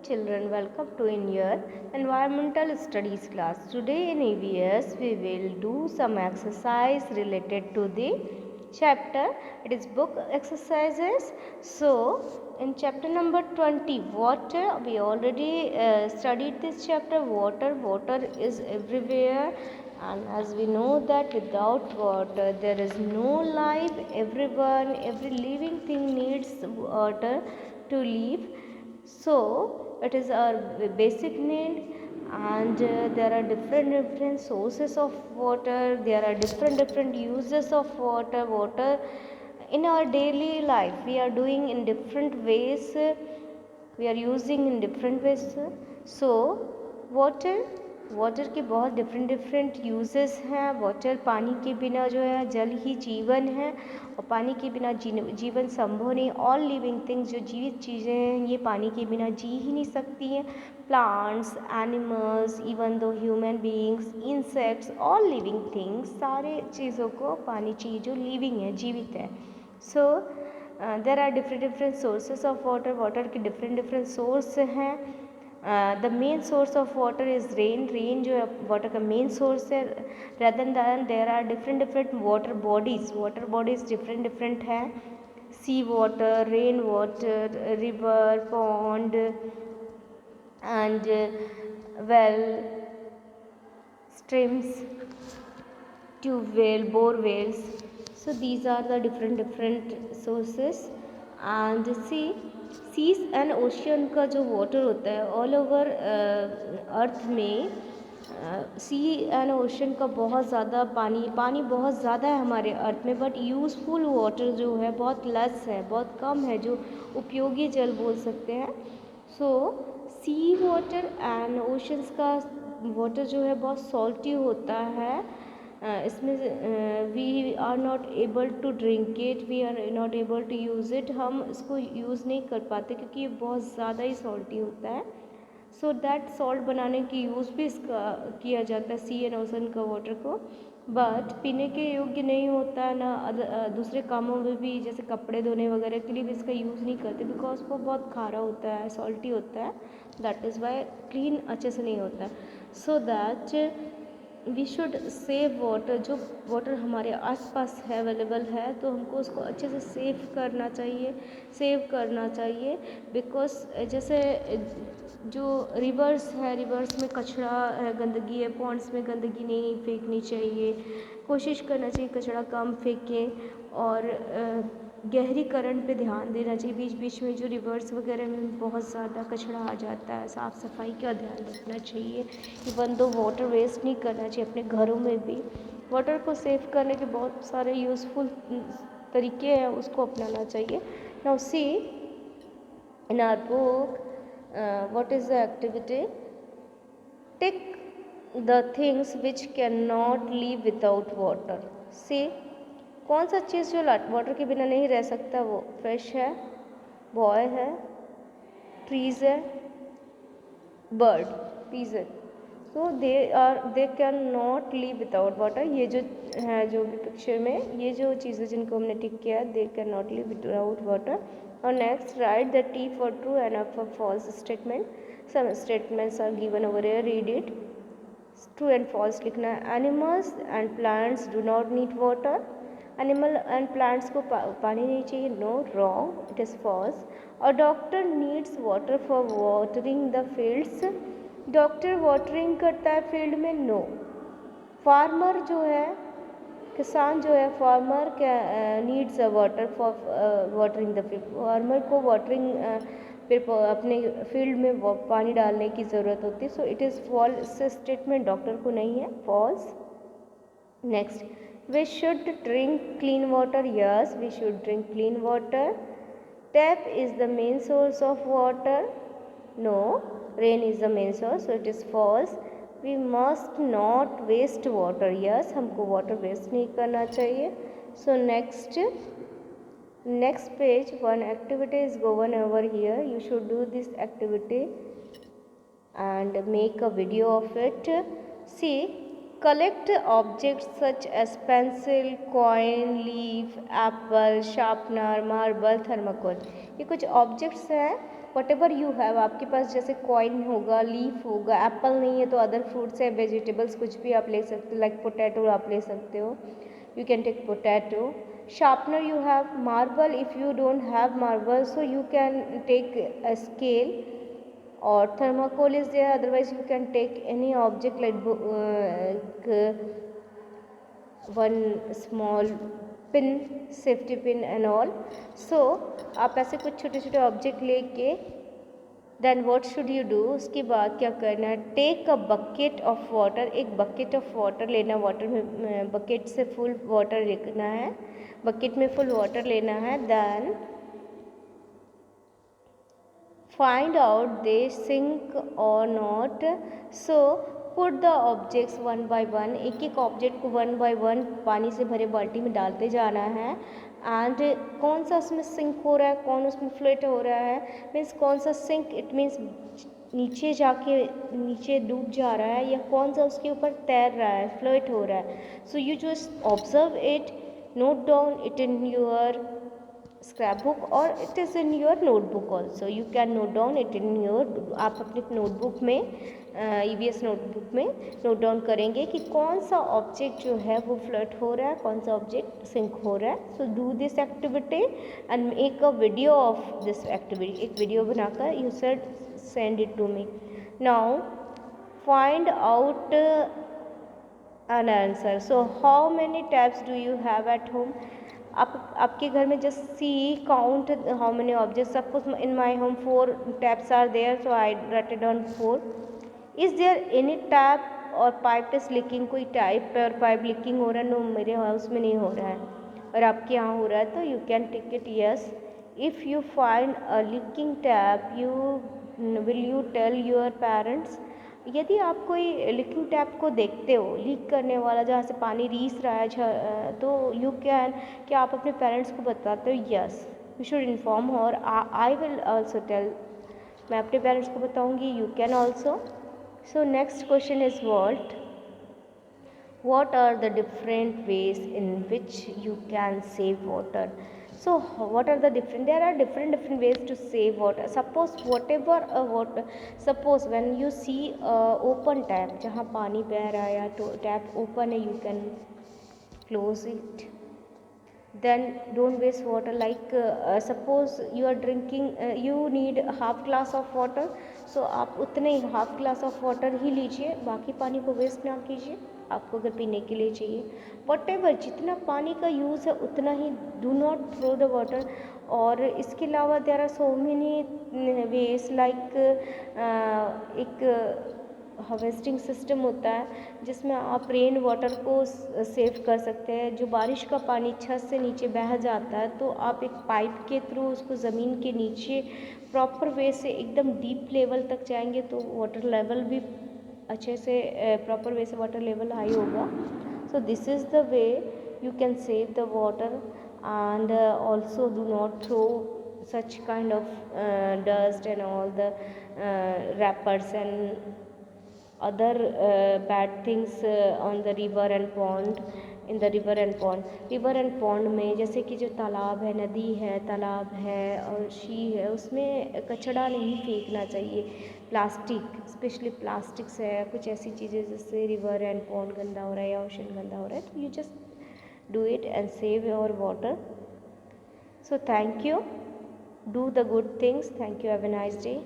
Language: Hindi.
children, welcome to in your environmental studies class. Today in EVS we will do some exercise related to the chapter. It is book exercises. So in chapter number 20 water, we already studied this chapter. Water is everywhere, and as we know that without water there is no life. Every living thing needs water to live. So it is our basic need, and there are different sources of water. There are different uses of water in our daily life. We are doing in different ways, we are using in different ways. So water के बहुत डिफरेंट यूजेस हैं. वाटर, पानी के बिना जो है, जल ही जीवन है और पानी के बिना जीवन संभव नहीं. ऑल लिविंग थिंग्स, जो जीवित चीज़ें हैं, ये पानी के बिना जी ही नहीं सकती हैं. Plants, animals, even though human beings, insects, all living things, सारे चीज़ों को पानी चाहिए जो लिविंग है, जीवित है. So there are different sources of water. Water के डिफरेंट सोर्स हैं. The main source of water is rain जो है वाटर का मेन सोर्स है. Rather than there are different water bodies different है. Sea water, rain water, river, pond and well, streams, tube well, bore wells. So these are the different sources. And seas and ocean का जो वाटर होता है ऑल ओवर अर्थ में, सी एंड ओशन का बहुत ज़्यादा पानी बहुत ज़्यादा है हमारे अर्थ में. बट यूज़फुल वाटर जो है बहुत लेस है, बहुत कम है, जो उपयोगी जल बोल सकते हैं. So sea water and oceans का वाटर जो है बहुत सॉल्टी होता है. इसमें we are not able to drink it, we are not able to use it. हम इसको यूज़ नहीं कर पाते क्योंकि ये बहुत ज़्यादा ही सॉल्टी होता है. सो दैट सॉल्ट बनाने की यूज़ भी इसका किया जाता है, सी एंड ओशन का वाटर को. बट पीने के योग्य नहीं होता है ना. दूसरे कामों में भी, जैसे कपड़े धोने वगैरह के लिए भी इसका यूज़ नहीं करते, बिकॉज वो बहुत खारा होता है, सॉल्टी होता है. दैट इज़ वाई क्लीन अच्छे से नहीं होता है. So that we should save water. जो वाटर हमारे आसपास है, अवेलेबल है, तो हमको उसको अच्छे से सेव करना चाहिए. बिकॉज जैसे जो रिवर्स है, रिवर्स में कचरा है, गंदगी है. पॉन्ड्स में गंदगी नहीं फेंकनी चाहिए. कोशिश करना चाहिए कचरा कम फेंकें. और गहरी करंट पे ध्यान देना चाहिए. बीच में जो रिवर्स वगैरह में बहुत ज़्यादा कचरा आ जाता है, साफ़ सफाई का ध्यान रखना चाहिए. इवन दो वाटर वेस्ट नहीं करना चाहिए. अपने घरों में भी वाटर को सेव करने के बहुत सारे यूज़फुल तरीके हैं, उसको अपनाना चाहिए. Now see in our book, what is the activity? Tick the things which can not live without water. See कौन सा चीज़ जो वाटर के बिना नहीं रह सकता? वो फिश है, बॉय है, ट्रीज़ है, bird, pigeon. So they can not live without water. ये जो है, जो भी पिक्चर में ये जो चीज़ें जिनको हमने टिक किया, they can not live without water. और next, write the T for true and F for false statement. Some statements are given over here, read it. True and false लिखना है. Animals and plants do not need water. Animal and plants को पानी नहीं चाहिए. No, wrong, it is false. और doctor needs water for watering the fields. Doctor watering करता है फील्ड में. नो. फार्मर जो है, किसान जो है, farmer needs water for watering the field. Farmer को वाटरिंग अपने फील्ड में पानी डालने की ज़रूरत होती है. So it is false statement, doctor को नहीं है, false. Next, we should drink clean water. Yes, we should drink clean water. Tap is the main source of water. No, rain is the main source, so it is false. We must not waste water. Yes, हमको water waste नहीं करना चाहिए. So next page, one activity is given over here. You should do this activity and make a video of it. See, collect objects such as pencil, coin, leaf, apple, sharpener, marble, thermocol. ये कुछ ऑब्जेक्ट्स हैं वट एवर यू हैव, आपके पास जैसे कॉइन होगा, लीफ होगा, एप्पल नहीं है तो अदर फ्रूट्स है, वेजिटेबल्स कुछ भी आप ले सकते हो, लाइक पोटैटो आप ले सकते हो, you can take potato. Sharpener you have, marble if you don't have marble so you can take a scale, or thermocol is there, otherwise you can take any object like one small pin, safety pin and all. so आप ऐसे कुछ छोटे छोटे ऑब्जेक्ट लेके then what should you do, उसके बाद क्या करना है, take a bucket of water, एक बकेट ऑफ वाटर लेना, वाटर में बकेट से फुल वाटर लेना है, बकेट में फुल वाटर लेना है. Then find out they sink और not. So put the objects one by one, एक एक ऑब्जेक्ट को वन बाय वन पानी से भरे बाल्टी में डालते जाना है. एंड कौन सा उसमें सिंक हो रहा है, कौन उसमें फ्लोट हो रहा है, मीन्स कौन सा सिंक, इट मीन्स नीचे जाके नीचे डूब जा रहा है, या कौन सा उसके ऊपर तैर रहा है, फ्लोट हो रहा है. So you just observe it, note down it in your scrapbook or it is in your notebook also, you can note down it in your, आप अपने नोटबुक में EVS नोटबुक में नोट डाउन करेंगे कि कौन सा ऑब्जेक्ट जो है वो फ्लोट हो रहा है, कौन सा ऑब्जेक्ट सिंक हो रहा है. So do this activity and make a video of this activity, एक वीडियो बनाकर you should send it to me. Now find out an answer. So how many taps do you have at home? आपके घर में just see count how many objects. Suppose in my home 4 taps are there, so I write it down 4. Is there any tap or pipe is leaking? कोई टाइप और पाइप लीकिंग हो रहा है? नो, मेरे हाउस में नहीं हो रहा है, और आपके यहाँ हो रहा है तो you can take it yes. If you find a leaking tap, will you tell your parents? यदि आप कोई लीकिंग टैप को देखते हो, लीक करने वाला जहाँ से पानी रीस रहा है, तो यू कैन, क्या आप अपने पेरेंट्स को बताते हो? Yes, you should inform. और आई विल ऑल्सो टेल, मैं अपने पेरेंट्स को बताऊँगी, you can also. So next question is what are the different ways in which you can save water? So what are the different, there are different ways to save water. Suppose whatever water, suppose when you see open tap, जहाँ पानी बह रहा है या तो टैप ओपन है, you can close it. Then don't waste water, like suppose you are drinking, you need half glass of water, so आप उतने ही हाफ ग्लास ऑफ वाटर ही लीजिए, बाकी पानी को वेस्ट ना कीजिए. आपको अगर पीने के लिए चाहिए, वट एवर जितना पानी का यूज़ है उतना ही, do not throw the water. और इसके अलावा there are so many ways, like एक हार्वेस्टिंग सिस्टम होता है जिसमें आप रेन वाटर को सेव कर सकते हैं. जो बारिश का पानी छत से नीचे बह जाता है, तो आप एक पाइप के थ्रू उसको ज़मीन के नीचे प्रॉपर वे से एकदम डीप लेवल तक जाएंगे, तो वाटर लेवल भी अच्छे से प्रॉपर वे से वाटर लेवल हाई होगा. So this is the way you can save the water. And also do not throw such kind of dust and all the wrappers and other bad things on the river and pond, in the river and pond. river and pond में जैसे कि जो तालाब है, नदी है, तालाब है और शी है, उसमें कचरा नहीं फेंकना चाहिए. प्लास्टिक, स्पेशली प्लास्टिक्स है, कुछ ऐसी चीज़ें जिससे रिवर एंड पॉन्ड गंदा हो रहा है या ओशन गंदा हो रहा है, तो you just do it and save your water. So thank you, do the good things. Thank you, have a nice day.